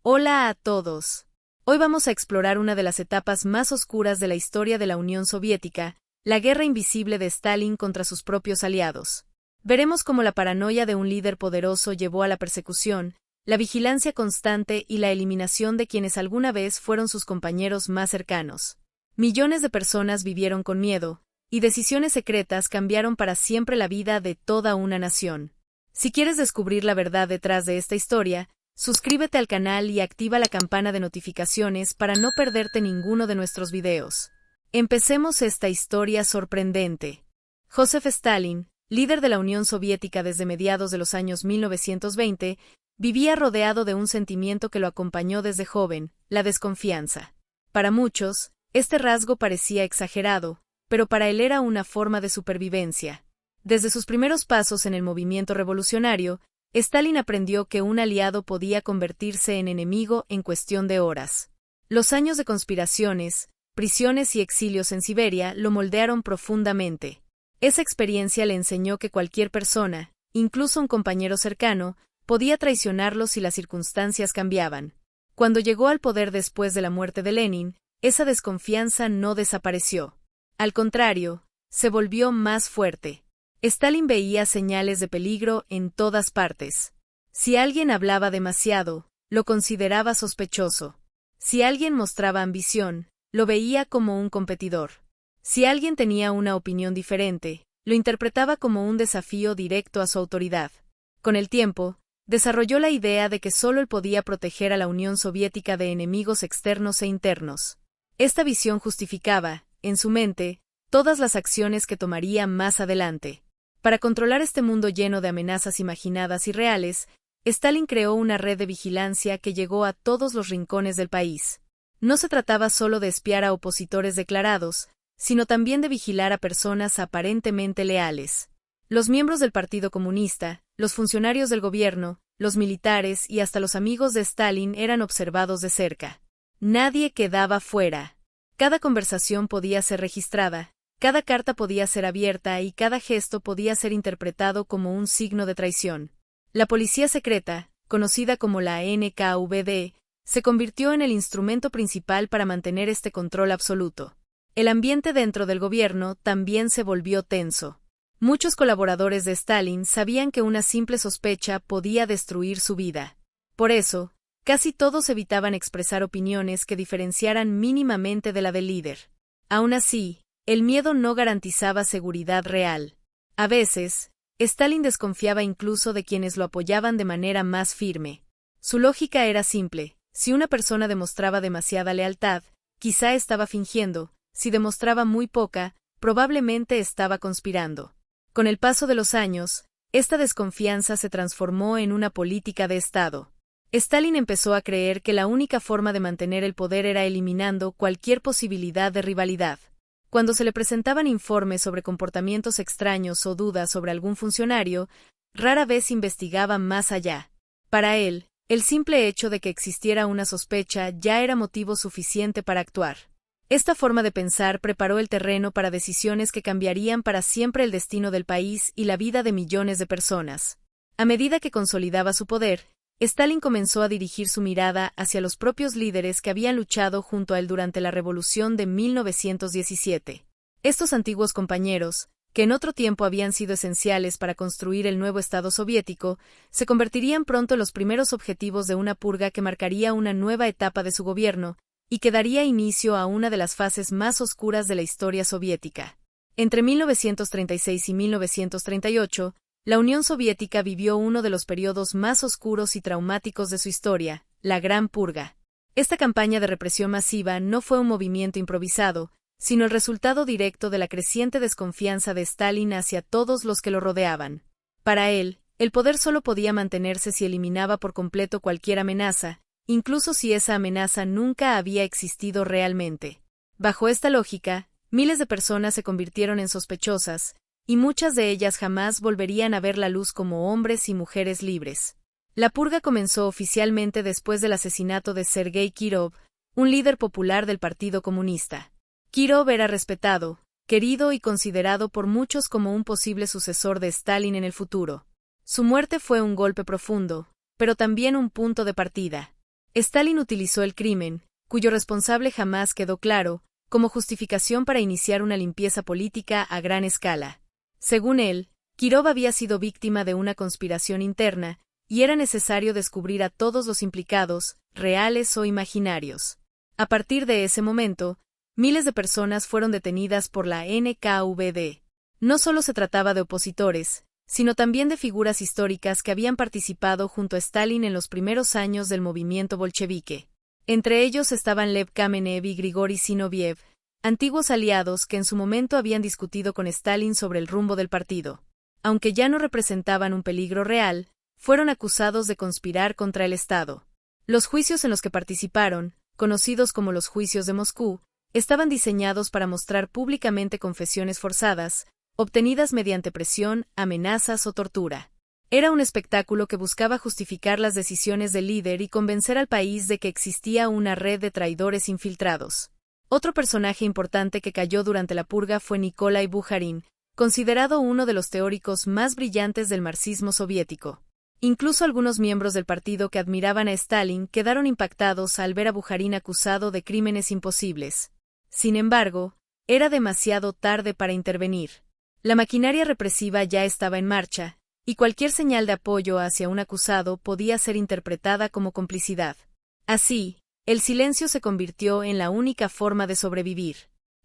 Hola a todos. Hoy vamos a explorar una de las etapas más oscuras de la historia de la Unión Soviética, la guerra invisible de Stalin contra sus propios aliados. Veremos cómo la paranoia de un líder poderoso llevó a la persecución, la vigilancia constante y la eliminación de quienes alguna vez fueron sus compañeros más cercanos. Millones de personas vivieron con miedo, y decisiones secretas cambiaron para siempre la vida de toda una nación. Si quieres descubrir la verdad detrás de esta historia, suscríbete al canal y activa la campana de notificaciones para no perderte ninguno de nuestros videos. Empecemos esta historia sorprendente. Joseph Stalin, líder de la Unión Soviética desde mediados de los años 1920, vivía rodeado de un sentimiento que lo acompañó desde joven, la desconfianza. Para muchos, este rasgo parecía exagerado, pero para él era una forma de supervivencia. Desde sus primeros pasos en el movimiento revolucionario, Stalin aprendió que un aliado podía convertirse en enemigo en cuestión de horas. Los años de conspiraciones, prisiones y exilios en Siberia lo moldearon profundamente. Esa experiencia le enseñó que cualquier persona, incluso un compañero cercano, podía traicionarlo si las circunstancias cambiaban. Cuando llegó al poder después de la muerte de Lenin, esa desconfianza no desapareció. Al contrario, se volvió más fuerte. Stalin veía señales de peligro en todas partes. Si alguien hablaba demasiado, lo consideraba sospechoso. Si alguien mostraba ambición, lo veía como un competidor. Si alguien tenía una opinión diferente, lo interpretaba como un desafío directo a su autoridad. Con el tiempo, desarrolló la idea de que solo él podía proteger a la Unión Soviética de enemigos externos e internos. Esta visión justificaba, en su mente, todas las acciones que tomaría más adelante. Para controlar este mundo lleno de amenazas imaginadas y reales, Stalin creó una red de vigilancia que llegó a todos los rincones del país. No se trataba solo de espiar a opositores declarados, sino también de vigilar a personas aparentemente leales. Los miembros del Partido Comunista, los funcionarios del gobierno, los militares y hasta los amigos de Stalin eran observados de cerca. Nadie quedaba fuera. Cada conversación podía ser registrada. Cada carta podía ser abierta y cada gesto podía ser interpretado como un signo de traición. La policía secreta, conocida como la NKVD, se convirtió en el instrumento principal para mantener este control absoluto. El ambiente dentro del gobierno también se volvió tenso. Muchos colaboradores de Stalin sabían que una simple sospecha podía destruir su vida. Por eso, casi todos evitaban expresar opiniones que diferenciaran mínimamente de la del líder. Aún así, el miedo no garantizaba seguridad real. A veces, Stalin desconfiaba incluso de quienes lo apoyaban de manera más firme. Su lógica era simple: si una persona demostraba demasiada lealtad, quizá estaba fingiendo; si demostraba muy poca, probablemente estaba conspirando. Con el paso de los años, esta desconfianza se transformó en una política de Estado. Stalin empezó a creer que la única forma de mantener el poder era eliminando cualquier posibilidad de rivalidad. Cuando se le presentaban informes sobre comportamientos extraños o dudas sobre algún funcionario, rara vez investigaba más allá. Para él, el simple hecho de que existiera una sospecha ya era motivo suficiente para actuar. Esta forma de pensar preparó el terreno para decisiones que cambiarían para siempre el destino del país y la vida de millones de personas. A medida que consolidaba su poder, Stalin comenzó a dirigir su mirada hacia los propios líderes que habían luchado junto a él durante la revolución de 1917. Estos antiguos compañeros, que en otro tiempo habían sido esenciales para construir el nuevo Estado soviético, se convertirían pronto en los primeros objetivos de una purga que marcaría una nueva etapa de su gobierno y que daría inicio a una de las fases más oscuras de la historia soviética. Entre 1936 y 1938, la Unión Soviética vivió uno de los periodos más oscuros y traumáticos de su historia, la Gran Purga. Esta campaña de represión masiva no fue un movimiento improvisado, sino el resultado directo de la creciente desconfianza de Stalin hacia todos los que lo rodeaban. Para él, el poder solo podía mantenerse si eliminaba por completo cualquier amenaza, incluso si esa amenaza nunca había existido realmente. Bajo esta lógica, miles de personas se convirtieron en sospechosas, y muchas de ellas jamás volverían a ver la luz como hombres y mujeres libres. La purga comenzó oficialmente después del asesinato de Sergei Kirov, un líder popular del Partido Comunista. Kirov era respetado, querido y considerado por muchos como un posible sucesor de Stalin en el futuro. Su muerte fue un golpe profundo, pero también un punto de partida. Stalin utilizó el crimen, cuyo responsable jamás quedó claro, como justificación para iniciar una limpieza política a gran escala. Según él, Kirov había sido víctima de una conspiración interna, y era necesario descubrir a todos los implicados, reales o imaginarios. A partir de ese momento, miles de personas fueron detenidas por la NKVD. No solo se trataba de opositores, sino también de figuras históricas que habían participado junto a Stalin en los primeros años del movimiento bolchevique. Entre ellos estaban Lev Kamenev y Grigori Zinoviev, antiguos aliados que en su momento habían discutido con Stalin sobre el rumbo del partido. Aunque ya no representaban un peligro real, fueron acusados de conspirar contra el Estado. Los juicios en los que participaron, conocidos como los juicios de Moscú, estaban diseñados para mostrar públicamente confesiones forzadas, obtenidas mediante presión, amenazas o tortura. Era un espectáculo que buscaba justificar las decisiones del líder y convencer al país de que existía una red de traidores infiltrados. Otro personaje importante que cayó durante la purga fue Nikolai Bukharin, considerado uno de los teóricos más brillantes del marxismo soviético. Incluso algunos miembros del partido que admiraban a Stalin quedaron impactados al ver a Bukharin acusado de crímenes imposibles. Sin embargo, era demasiado tarde para intervenir. La maquinaria represiva ya estaba en marcha, y cualquier señal de apoyo hacia un acusado podía ser interpretada como complicidad. Así, el silencio se convirtió en la única forma de sobrevivir.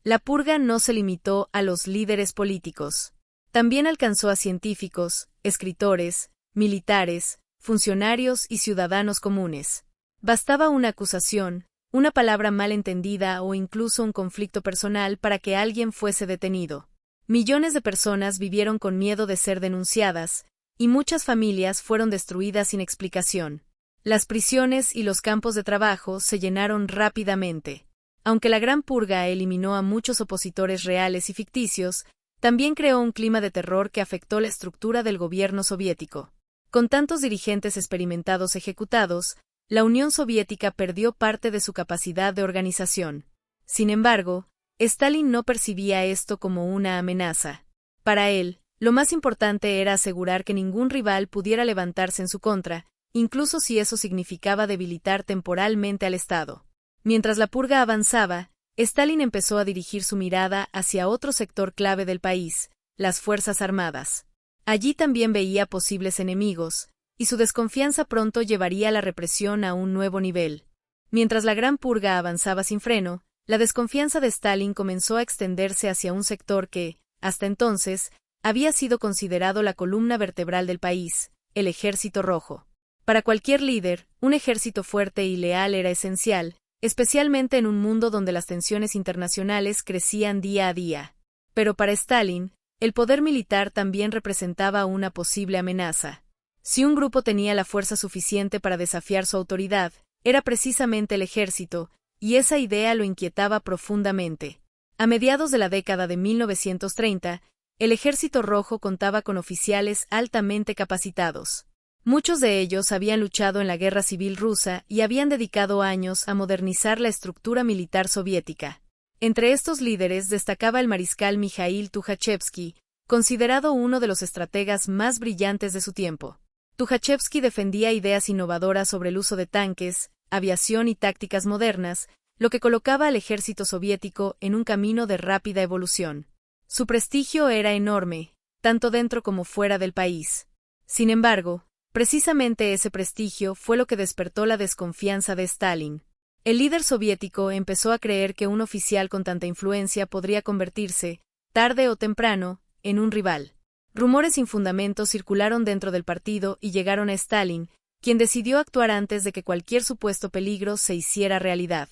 La purga no se limitó a los líderes políticos. También alcanzó a científicos, escritores, militares, funcionarios y ciudadanos comunes. Bastaba una acusación, una palabra mal entendida o incluso un conflicto personal para que alguien fuese detenido. Millones de personas vivieron con miedo de ser denunciadas, y muchas familias fueron destruidas sin explicación. Las prisiones y los campos de trabajo se llenaron rápidamente. Aunque la Gran Purga eliminó a muchos opositores reales y ficticios, también creó un clima de terror que afectó la estructura del gobierno soviético. Con tantos dirigentes experimentados ejecutados, la Unión Soviética perdió parte de su capacidad de organización. Sin embargo, Stalin no percibía esto como una amenaza. Para él, lo más importante era asegurar que ningún rival pudiera levantarse en su contra, incluso si eso significaba debilitar temporalmente al Estado. Mientras la purga avanzaba, Stalin empezó a dirigir su mirada hacia otro sector clave del país, las Fuerzas Armadas. Allí también veía posibles enemigos, y su desconfianza pronto llevaría la represión a un nuevo nivel. Mientras la Gran Purga avanzaba sin freno, la desconfianza de Stalin comenzó a extenderse hacia un sector que, hasta entonces, había sido considerado la columna vertebral del país, el Ejército Rojo. Para cualquier líder, un ejército fuerte y leal era esencial, especialmente en un mundo donde las tensiones internacionales crecían día a día. Pero para Stalin, el poder militar también representaba una posible amenaza. Si un grupo tenía la fuerza suficiente para desafiar su autoridad, era precisamente el ejército, y esa idea lo inquietaba profundamente. A mediados de la década de 1930, el Ejército Rojo contaba con oficiales altamente capacitados. Muchos de ellos habían luchado en la Guerra Civil Rusa y habían dedicado años a modernizar la estructura militar soviética. Entre estos líderes destacaba el mariscal Mikhail Tukhachevsky, considerado uno de los estrategas más brillantes de su tiempo. Tukhachevsky defendía ideas innovadoras sobre el uso de tanques, aviación y tácticas modernas, lo que colocaba al ejército soviético en un camino de rápida evolución. Su prestigio era enorme, tanto dentro como fuera del país. Sin embargo, precisamente ese prestigio fue lo que despertó la desconfianza de Stalin. El líder soviético empezó a creer que un oficial con tanta influencia podría convertirse, tarde o temprano, en un rival. Rumores sin fundamento circularon dentro del partido y llegaron a Stalin, quien decidió actuar antes de que cualquier supuesto peligro se hiciera realidad.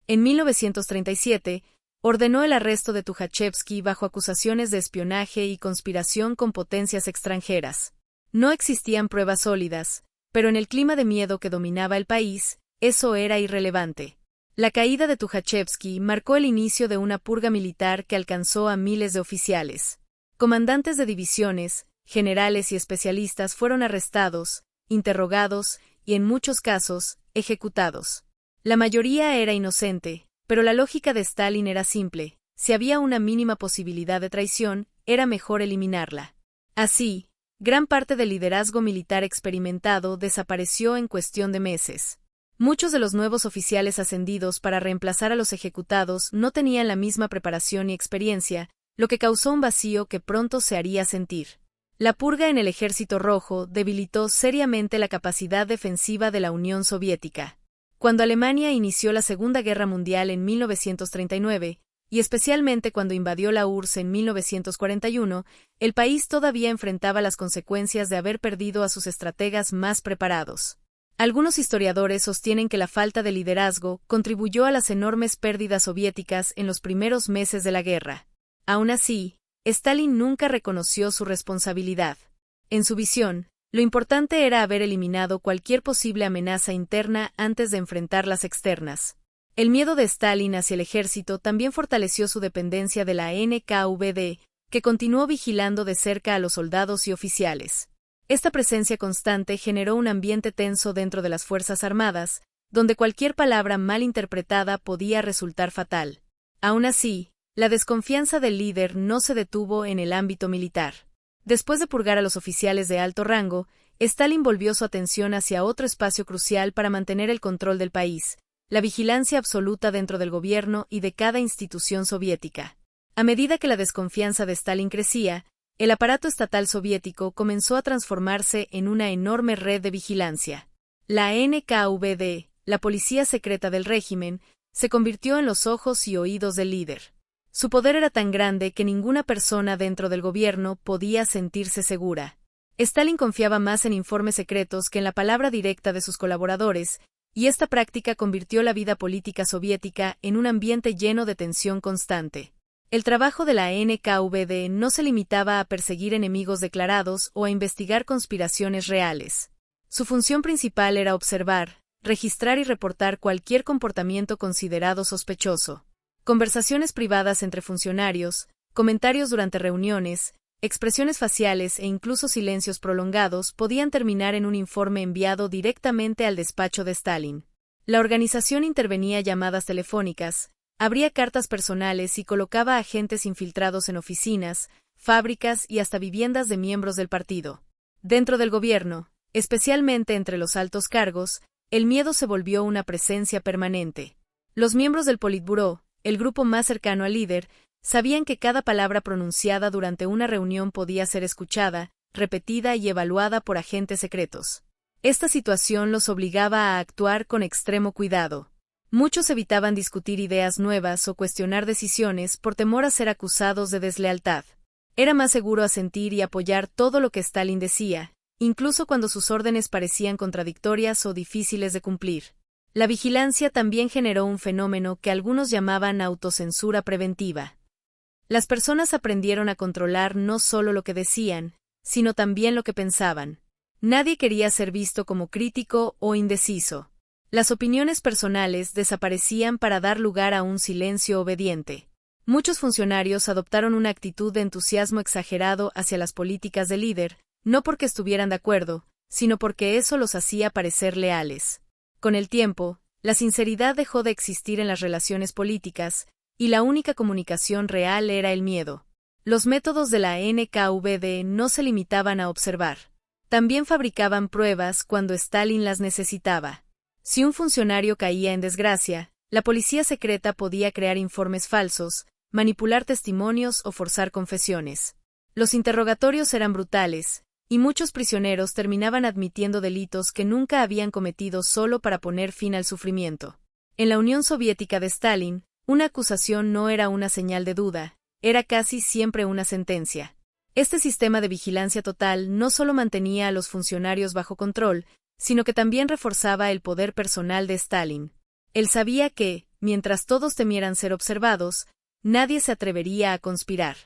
En 1937, ordenó el arresto de Tukhachevsky bajo acusaciones de espionaje y conspiración con potencias extranjeras. No existían pruebas sólidas, pero en el clima de miedo que dominaba el país, eso era irrelevante. La caída de Tukhachevsky marcó el inicio de una purga militar que alcanzó a miles de oficiales. Comandantes de divisiones, generales y especialistas fueron arrestados, interrogados y, en muchos casos, ejecutados. La mayoría era inocente, pero la lógica de Stalin era simple: si había una mínima posibilidad de traición, era mejor eliminarla. Así, gran parte del liderazgo militar experimentado desapareció en cuestión de meses. Muchos de los nuevos oficiales ascendidos para reemplazar a los ejecutados no tenían la misma preparación y experiencia, lo que causó un vacío que pronto se haría sentir. La purga en el Ejército Rojo debilitó seriamente la capacidad defensiva de la Unión Soviética. Cuando Alemania inició la Segunda Guerra Mundial en 1939, y especialmente cuando invadió la URSS en 1941, el país todavía enfrentaba las consecuencias de haber perdido a sus estrategas más preparados. Algunos historiadores sostienen que la falta de liderazgo contribuyó a las enormes pérdidas soviéticas en los primeros meses de la guerra. Aún así, Stalin nunca reconoció su responsabilidad. En su visión, lo importante era haber eliminado cualquier posible amenaza interna antes de enfrentar las externas. El miedo de Stalin hacia el ejército también fortaleció su dependencia de la NKVD, que continuó vigilando de cerca a los soldados y oficiales. Esta presencia constante generó un ambiente tenso dentro de las Fuerzas Armadas, donde cualquier palabra mal interpretada podía resultar fatal. Aún así, la desconfianza del líder no se detuvo en el ámbito militar. Después de purgar a los oficiales de alto rango, Stalin volvió su atención hacia otro espacio crucial para mantener el control del país, la vigilancia absoluta dentro del gobierno y de cada institución soviética. A medida que la desconfianza de Stalin crecía, el aparato estatal soviético comenzó a transformarse en una enorme red de vigilancia. La NKVD, la policía secreta del régimen, se convirtió en los ojos y oídos del líder. Su poder era tan grande que ninguna persona dentro del gobierno podía sentirse segura. Stalin confiaba más en informes secretos que en la palabra directa de sus colaboradores, y esta práctica convirtió la vida política soviética en un ambiente lleno de tensión constante. El trabajo de la NKVD no se limitaba a perseguir enemigos declarados o a investigar conspiraciones reales. Su función principal era observar, registrar y reportar cualquier comportamiento considerado sospechoso. Conversaciones privadas entre funcionarios, comentarios durante reuniones, expresiones faciales e incluso silencios prolongados podían terminar en un informe enviado directamente al despacho de Stalin. La organización intervenía llamadas telefónicas, abría cartas personales y colocaba agentes infiltrados en oficinas, fábricas y hasta viviendas de miembros del partido. Dentro del gobierno, especialmente entre los altos cargos, el miedo se volvió una presencia permanente. Los miembros del Politburó, el grupo más cercano al líder, sabían que cada palabra pronunciada durante una reunión podía ser escuchada, repetida y evaluada por agentes secretos. Esta situación los obligaba a actuar con extremo cuidado. Muchos evitaban discutir ideas nuevas o cuestionar decisiones por temor a ser acusados de deslealtad. Era más seguro asentir y apoyar todo lo que Stalin decía, incluso cuando sus órdenes parecían contradictorias o difíciles de cumplir. La vigilancia también generó un fenómeno que algunos llamaban autocensura preventiva. Las personas aprendieron a controlar no solo lo que decían, sino también lo que pensaban. Nadie quería ser visto como crítico o indeciso. Las opiniones personales desaparecían para dar lugar a un silencio obediente. Muchos funcionarios adoptaron una actitud de entusiasmo exagerado hacia las políticas del líder, no porque estuvieran de acuerdo, sino porque eso los hacía parecer leales. Con el tiempo, la sinceridad dejó de existir en las relaciones políticas, y la única comunicación real era el miedo. Los métodos de la NKVD no se limitaban a observar. También fabricaban pruebas cuando Stalin las necesitaba. Si un funcionario caía en desgracia, la policía secreta podía crear informes falsos, manipular testimonios o forzar confesiones. Los interrogatorios eran brutales, y muchos prisioneros terminaban admitiendo delitos que nunca habían cometido solo para poner fin al sufrimiento. En la Unión Soviética de Stalin, una acusación no era una señal de duda, era casi siempre una sentencia. Este sistema de vigilancia total no solo mantenía a los funcionarios bajo control, sino que también reforzaba el poder personal de Stalin. Él sabía que, mientras todos temieran ser observados, nadie se atrevería a conspirar.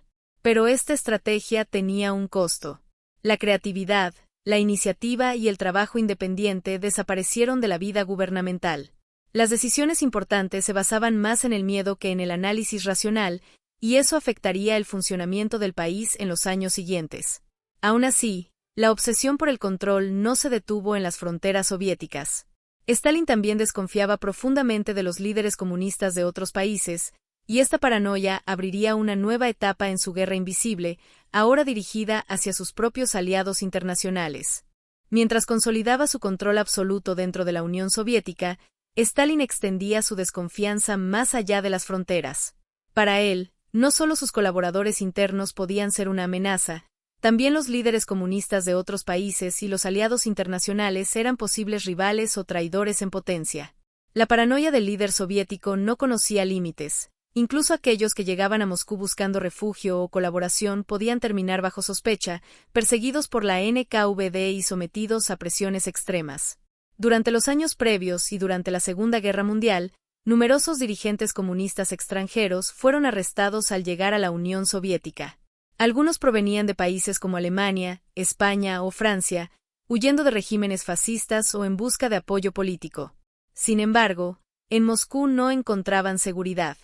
Pero esta estrategia tenía un costo. La creatividad, la iniciativa y el trabajo independiente desaparecieron de la vida gubernamental. Las decisiones importantes se basaban más en el miedo que en el análisis racional, y eso afectaría el funcionamiento del país en los años siguientes. Aún así, la obsesión por el control no se detuvo en las fronteras soviéticas. Stalin también desconfiaba profundamente de los líderes comunistas de otros países, y esta paranoia abriría una nueva etapa en su guerra invisible, ahora dirigida hacia sus propios aliados internacionales. Mientras consolidaba su control absoluto dentro de la Unión Soviética, Stalin extendía su desconfianza más allá de las fronteras. Para él, no solo sus colaboradores internos podían ser una amenaza, también los líderes comunistas de otros países y los aliados internacionales eran posibles rivales o traidores en potencia. La paranoia del líder soviético no conocía límites. Incluso aquellos que llegaban a Moscú buscando refugio o colaboración podían terminar bajo sospecha, perseguidos por la NKVD y sometidos a presiones extremas. Durante los años previos y durante la Segunda Guerra Mundial, numerosos dirigentes comunistas extranjeros fueron arrestados al llegar a la Unión Soviética. Algunos provenían de países como Alemania, España o Francia, huyendo de regímenes fascistas o en busca de apoyo político. Sin embargo, en Moscú no encontraban seguridad.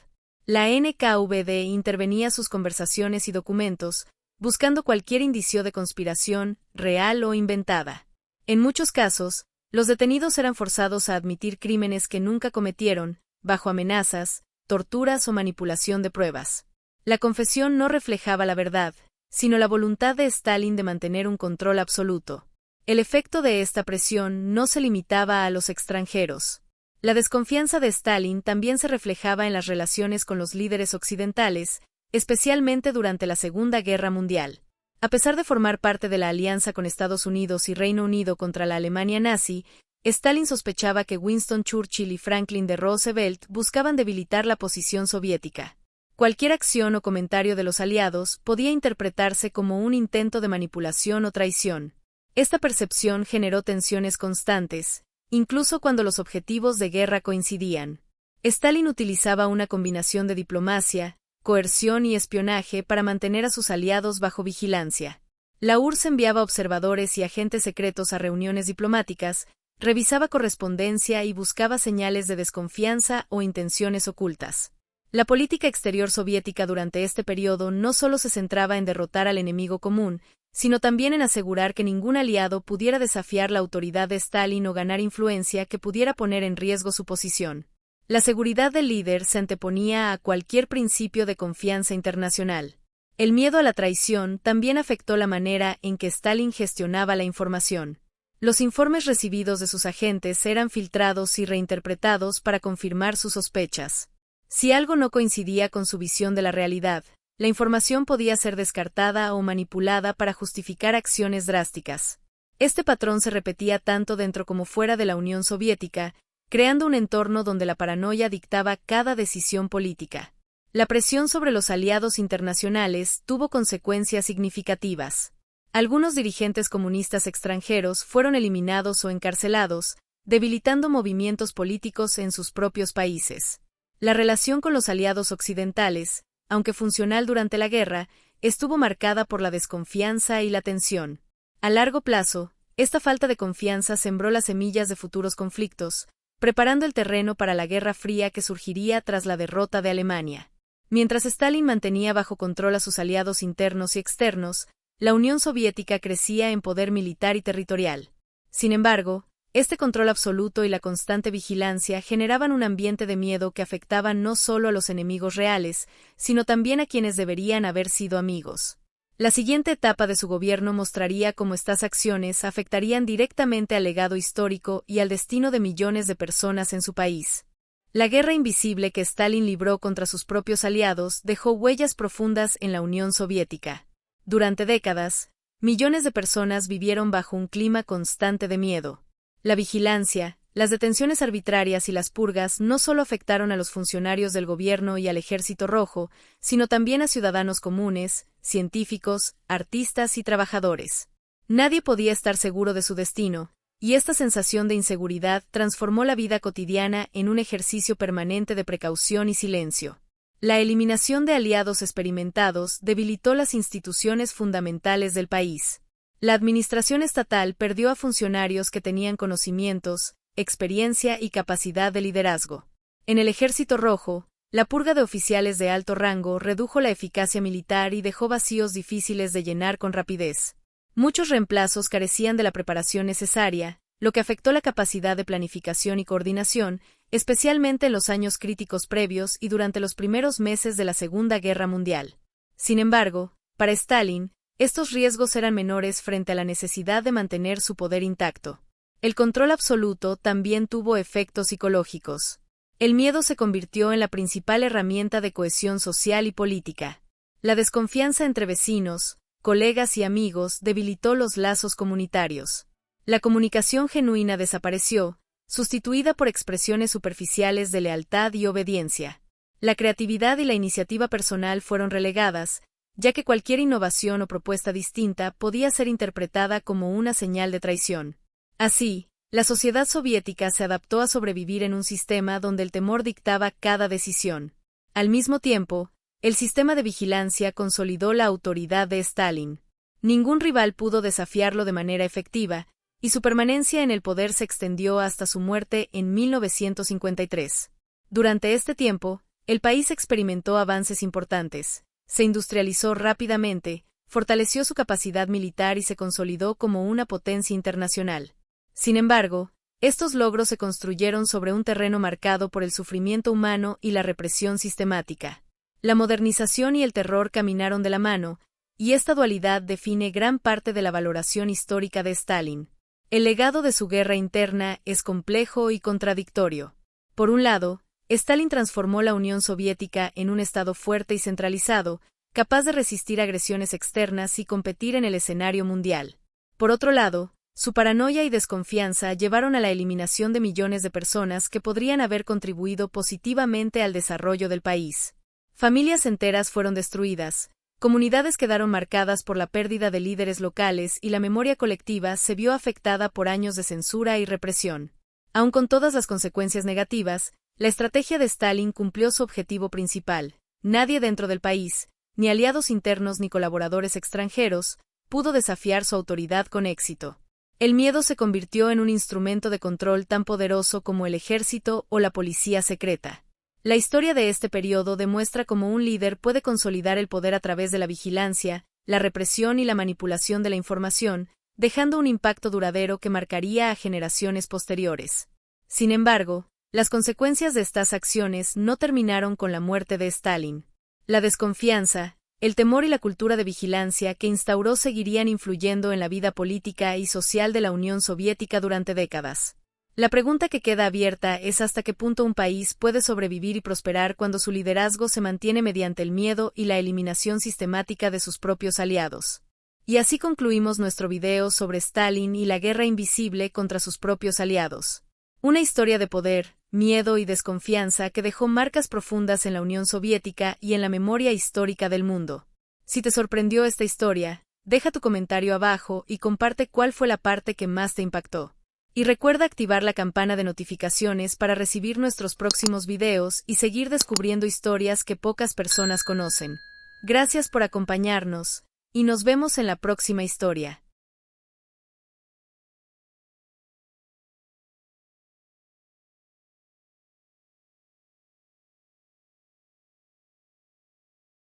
La NKVD intervenía sus conversaciones y documentos, buscando cualquier indicio de conspiración, real o inventada. En muchos casos, los detenidos eran forzados a admitir crímenes que nunca cometieron, bajo amenazas, torturas o manipulación de pruebas. La confesión no reflejaba la verdad, sino la voluntad de Stalin de mantener un control absoluto. El efecto de esta presión no se limitaba a los extranjeros. La desconfianza de Stalin también se reflejaba en las relaciones con los líderes occidentales, especialmente durante la Segunda Guerra Mundial. A pesar de formar parte de la alianza con Estados Unidos y Reino Unido contra la Alemania nazi, Stalin sospechaba que Winston Churchill y Franklin D. Roosevelt buscaban debilitar la posición soviética. Cualquier acción o comentario de los aliados podía interpretarse como un intento de manipulación o traición. Esta percepción generó tensiones constantes, incluso cuando los objetivos de guerra coincidían. Stalin utilizaba una combinación de diplomacia, coerción y espionaje para mantener a sus aliados bajo vigilancia. La URSS enviaba observadores y agentes secretos a reuniones diplomáticas, revisaba correspondencia y buscaba señales de desconfianza o intenciones ocultas. La política exterior soviética durante este periodo no solo se centraba en derrotar al enemigo común, sino también en asegurar que ningún aliado pudiera desafiar la autoridad de Stalin o ganar influencia que pudiera poner en riesgo su posición. La seguridad del líder se anteponía a cualquier principio de confianza internacional. El miedo a la traición también afectó la manera en que Stalin gestionaba la información. Los informes recibidos de sus agentes eran filtrados y reinterpretados para confirmar sus sospechas. Si algo no coincidía con su visión de la realidad, la información podía ser descartada o manipulada para justificar acciones drásticas. Este patrón se repetía tanto dentro como fuera de la Unión Soviética, creando un entorno donde la paranoia dictaba cada decisión política. La presión sobre los aliados internacionales tuvo consecuencias significativas. Algunos dirigentes comunistas extranjeros fueron eliminados o encarcelados, debilitando movimientos políticos en sus propios países. La relación con los aliados occidentales, aunque funcional durante la guerra, estuvo marcada por la desconfianza y la tensión. A largo plazo, esta falta de confianza sembró las semillas de futuros conflictos, preparando el terreno para la Guerra Fría que surgiría tras la derrota de Alemania. Mientras Stalin mantenía bajo control a sus aliados internos y externos, la Unión Soviética crecía en poder militar y territorial. Sin embargo, este control absoluto y la constante vigilancia generaban un ambiente de miedo que afectaba no solo a los enemigos reales, sino también a quienes deberían haber sido amigos. La siguiente etapa de su gobierno mostraría cómo estas acciones afectarían directamente al legado histórico y al destino de millones de personas en su país. La guerra invisible que Stalin libró contra sus propios aliados dejó huellas profundas en la Unión Soviética. Durante décadas, millones de personas vivieron bajo un clima constante de miedo. La vigilancia, las detenciones arbitrarias y las purgas no solo afectaron a los funcionarios del gobierno y al Ejército Rojo, sino también a ciudadanos comunes, científicos, artistas y trabajadores. Nadie podía estar seguro de su destino, y esta sensación de inseguridad transformó la vida cotidiana en un ejercicio permanente de precaución y silencio. La eliminación de aliados experimentados debilitó las instituciones fundamentales del país. La administración estatal perdió a funcionarios que tenían conocimientos, experiencia y capacidad de liderazgo. En el Ejército Rojo, la purga de oficiales de alto rango redujo la eficacia militar y dejó vacíos difíciles de llenar con rapidez. Muchos reemplazos carecían de la preparación necesaria, lo que afectó la capacidad de planificación y coordinación, especialmente en los años críticos previos y durante los primeros meses de la Segunda Guerra Mundial. Sin embargo, para Stalin, estos riesgos eran menores frente a la necesidad de mantener su poder intacto. El control absoluto también tuvo efectos psicológicos. El miedo se convirtió en la principal herramienta de cohesión social y política. La desconfianza entre vecinos, colegas y amigos debilitó los lazos comunitarios. La comunicación genuina desapareció, sustituida por expresiones superficiales de lealtad y obediencia. La creatividad y la iniciativa personal fueron relegadas, ya que cualquier innovación o propuesta distinta podía ser interpretada como una señal de traición. Así, la sociedad soviética se adaptó a sobrevivir en un sistema donde el temor dictaba cada decisión. Al mismo tiempo, el sistema de vigilancia consolidó la autoridad de Stalin. Ningún rival pudo desafiarlo de manera efectiva, y su permanencia en el poder se extendió hasta su muerte en 1953. Durante este tiempo, el país experimentó avances importantes, se industrializó rápidamente, fortaleció su capacidad militar y se consolidó como una potencia internacional. Sin embargo, estos logros se construyeron sobre un terreno marcado por el sufrimiento humano y la represión sistemática. La modernización y el terror caminaron de la mano, y esta dualidad define gran parte de la valoración histórica de Stalin. El legado de su guerra interna es complejo y contradictorio. Por un lado, Stalin transformó la Unión Soviética en un Estado fuerte y centralizado, capaz de resistir agresiones externas y competir en el escenario mundial. Por otro lado, su paranoia y desconfianza llevaron a la eliminación de millones de personas que podrían haber contribuido positivamente al desarrollo del país. Familias enteras fueron destruidas, comunidades quedaron marcadas por la pérdida de líderes locales y la memoria colectiva se vio afectada por años de censura y represión. Aun con todas las consecuencias negativas, la estrategia de Stalin cumplió su objetivo principal. Nadie dentro del país, ni aliados internos ni colaboradores extranjeros, pudo desafiar su autoridad con éxito. El miedo se convirtió en un instrumento de control tan poderoso como el ejército o la policía secreta. La historia de este periodo demuestra cómo un líder puede consolidar el poder a través de la vigilancia, la represión y la manipulación de la información, dejando un impacto duradero que marcaría a generaciones posteriores. Sin embargo, las consecuencias de estas acciones no terminaron con la muerte de Stalin. La desconfianza, el temor y la cultura de vigilancia que instauró seguirían influyendo en la vida política y social de la Unión Soviética durante décadas. La pregunta que queda abierta es hasta qué punto un país puede sobrevivir y prosperar cuando su liderazgo se mantiene mediante el miedo y la eliminación sistemática de sus propios aliados. Y así concluimos nuestro video sobre Stalin y la guerra invisible contra sus propios aliados. Una historia de poder, miedo y desconfianza que dejó marcas profundas en la Unión Soviética y en la memoria histórica del mundo. Si te sorprendió esta historia, deja tu comentario abajo y comparte cuál fue la parte que más te impactó. Y recuerda activar la campana de notificaciones para recibir nuestros próximos videos y seguir descubriendo historias que pocas personas conocen. Gracias por acompañarnos, y nos vemos en la próxima historia.